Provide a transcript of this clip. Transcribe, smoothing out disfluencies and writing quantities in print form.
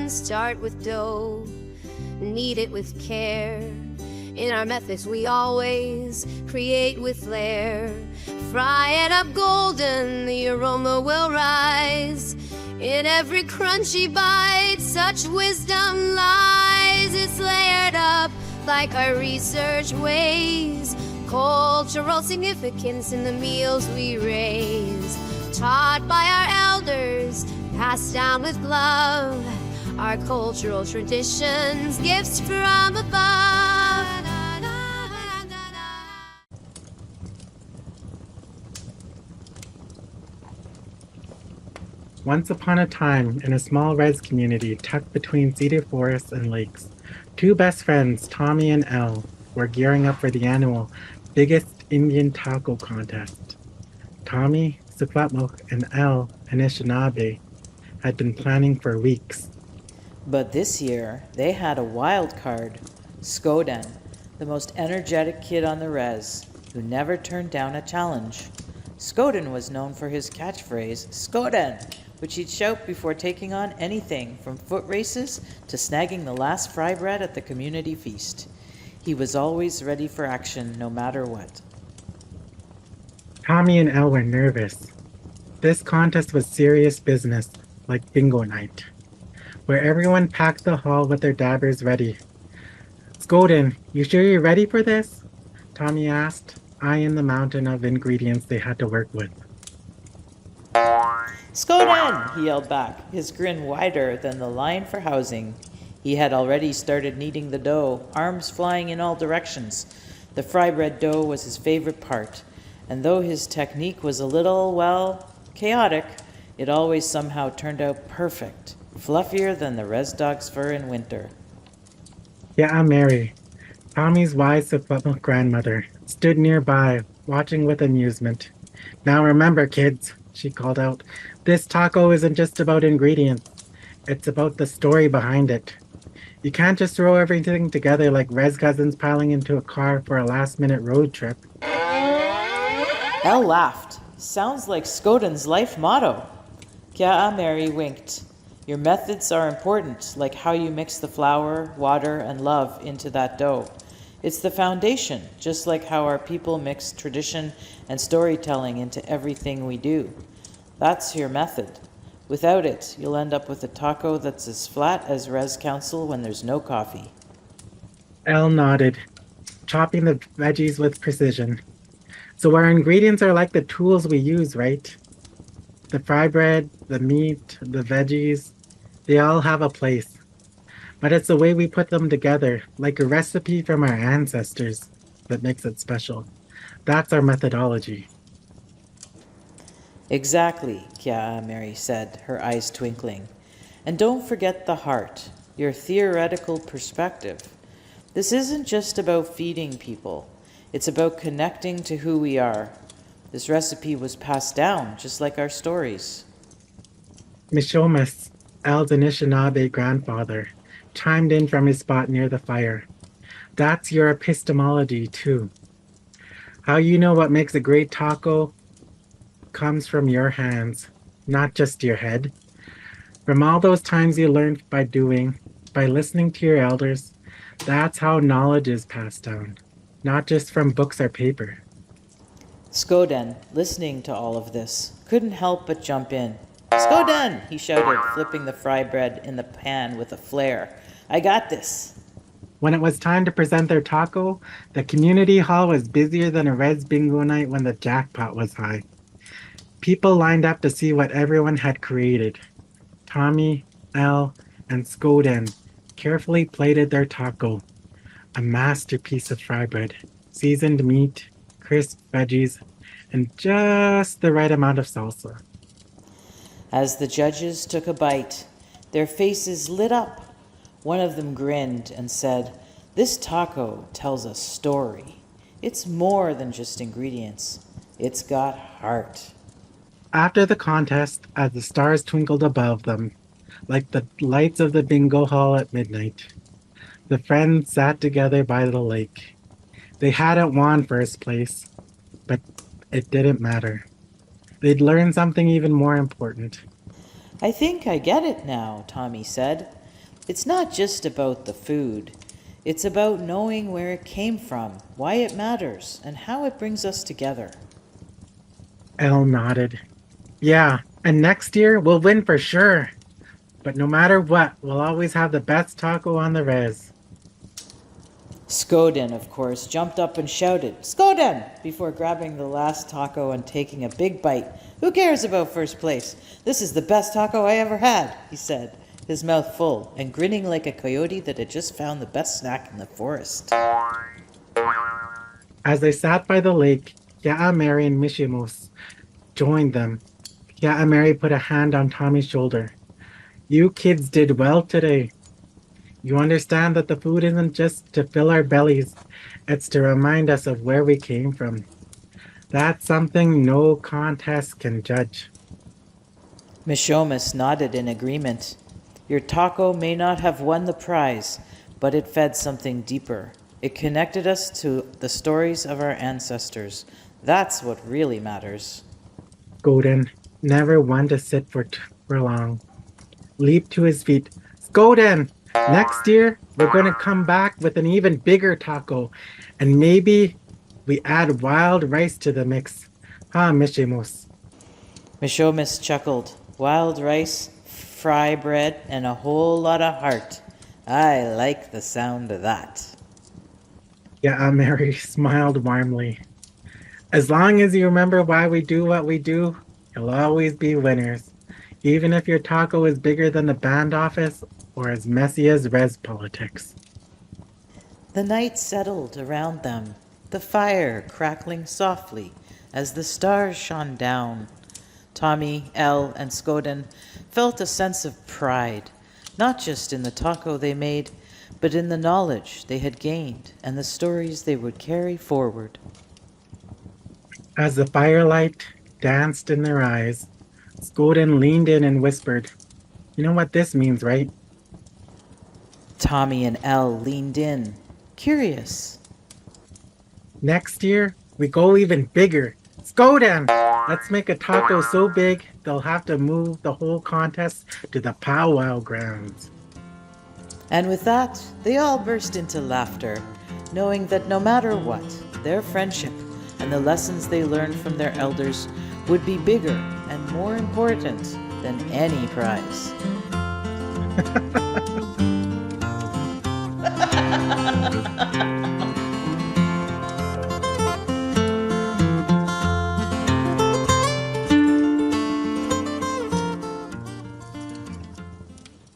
start with dough, knead it with care. In our methods we always create with flair. Fry it up golden, the aroma will rise. In every crunchy bite, such wisdom lies. It's layered up like our research weighs. Cultural significance in the meals we raise. Taught by our elders, passed down with love. Our cultural traditions, gifts from above. Once upon a time, in a small res community tucked between cedar forests and lakes, two best friends, Tommy and Elle, were gearing up for the annual biggest Indian taco contest. Tommy, Secwepemc, and Elle, Anishinaabe, had been planning for weeks. But this year, they had a wild card, Skoden, the most energetic kid on the res, who never turned down a challenge. Skoden was known for his catchphrase, Skoden, which he'd shout before taking on anything from foot races to snagging the last fry bread at the community feast. He was always ready for action, no matter what. Tommy and Elle were nervous. This contest was serious business, like bingo night, where everyone packed the hall with their dabbers ready. Skoden, you sure you're ready for this? Tommy asked, eyeing the mountain of ingredients they had to work with. Skoden! He yelled back, his grin wider than the line for housing. He had already started kneading the dough, arms flying in all directions. The fry bread dough was his favorite part, and though his technique was a little, well, chaotic, it always somehow turned out perfect, fluffier than the res dog's fur in winter. Yeah, Mary, Tommy's wise Secwepemc grandmother, stood nearby, watching with amusement. Now remember, kids, she called out, this taco isn't just about ingredients. It's about the story behind it. You can't just throw everything together like res cousins piling into a car for a last-minute road trip. Elle laughed. Sounds like Skoden's life motto. Kya Mary winked. Your methods are important, like how you mix the flour, water, and love into that dough. It's the foundation, just like how our people mix tradition and storytelling into everything we do. That's your method. Without it, you'll end up with a taco that's as flat as Res Council when there's no coffee. Elle nodded, chopping the veggies with precision. So our ingredients are like the tools we use, right? The fry bread, the meat, the veggies, they all have a place. But it's the way we put them together, like a recipe from our ancestors, that makes it special. That's our methodology. Exactly, Kya Mary said, her eyes twinkling. And don't forget the heart, your theoretical perspective. This isn't just about feeding people. It's about connecting to who we are. This recipe was passed down, just like our stories. Mishomis, Elle's Anishinaabe grandfather, chimed in from his spot near the fire. That's your epistemology, too. How you know what makes a great taco comes from your hands, not just your head. From all those times you learned by doing, by listening to your elders, that's how knowledge is passed down, not just from books or paper. Skoden, listening to all of this, couldn't help but jump in. Skoden, he shouted, flipping the fry bread in the pan with a flare. I got this. When it was time to present their taco, the community hall was busier than a res bingo night when the jackpot was high. People lined up to see what everyone had created. Tommy, Elle, and Skoden carefully plated their taco, a masterpiece of fry bread, seasoned meat, crisp veggies, and just the right amount of salsa. As the judges took a bite, their faces lit up. One of them grinned and said, "This taco tells a story. It's more than just ingredients. It's got heart." After the contest, as the stars twinkled above them, like the lights of the bingo hall at midnight, the friends sat together by the lake. They hadn't won first place, but it didn't matter. They'd learned something even more important. I think I get it now, Tommy said. It's not just about the food. It's about knowing where it came from, why it matters, and how it brings us together. Elle nodded. Yeah, and next year we'll win for sure. But no matter what, we'll always have the best taco on the res. Skoden, of course, jumped up and shouted, "Skoden!" before grabbing the last taco and taking a big bite. "Who cares about first place? This is the best taco I ever had," he said, his mouth full and grinning like a coyote that had just found the best snack in the forest. As they sat by the lake, Mary and Mishimos joined them. Mary put a hand on Tommy's shoulder. You kids did well today. You understand that the food isn't just to fill our bellies, it's to remind us of where we came from. That's something no contest can judge. Mishomis nodded in agreement. Your taco may not have won the prize, but it fed something deeper. It connected us to the stories of our ancestors. That's what really matters. Skoden, never one to sit for long, leaped to his feet. Skoden! Next year, we're going to come back with an even bigger taco, and maybe we add wild rice to the mix. Huh, Mishimos? Mishomis chuckled. Wild rice, fry bread, and a whole lot of heart. I like the sound of that. Mary smiled warmly. As long as you remember why we do what we do, you'll always be winners. Even if your taco is bigger than the band office or as messy as res politics. The night settled around them, the fire crackling softly as the stars shone down. Tommy, Elle, and Skoden felt a sense of pride, not just in the taco they made, but in the knowledge they had gained and the stories they would carry forward. As the firelight danced in their eyes, Skoden leaned in and whispered, "You know what this means, right?" Tommy and Elle leaned in, curious. Next year, we go even bigger. Skoden! Let's make a taco so big they'll have to move the whole contest to the powwow grounds. And with that, they all burst into laughter, knowing that no matter what, their friendship and the lessons they learned from their elders would be bigger and more important than any prize.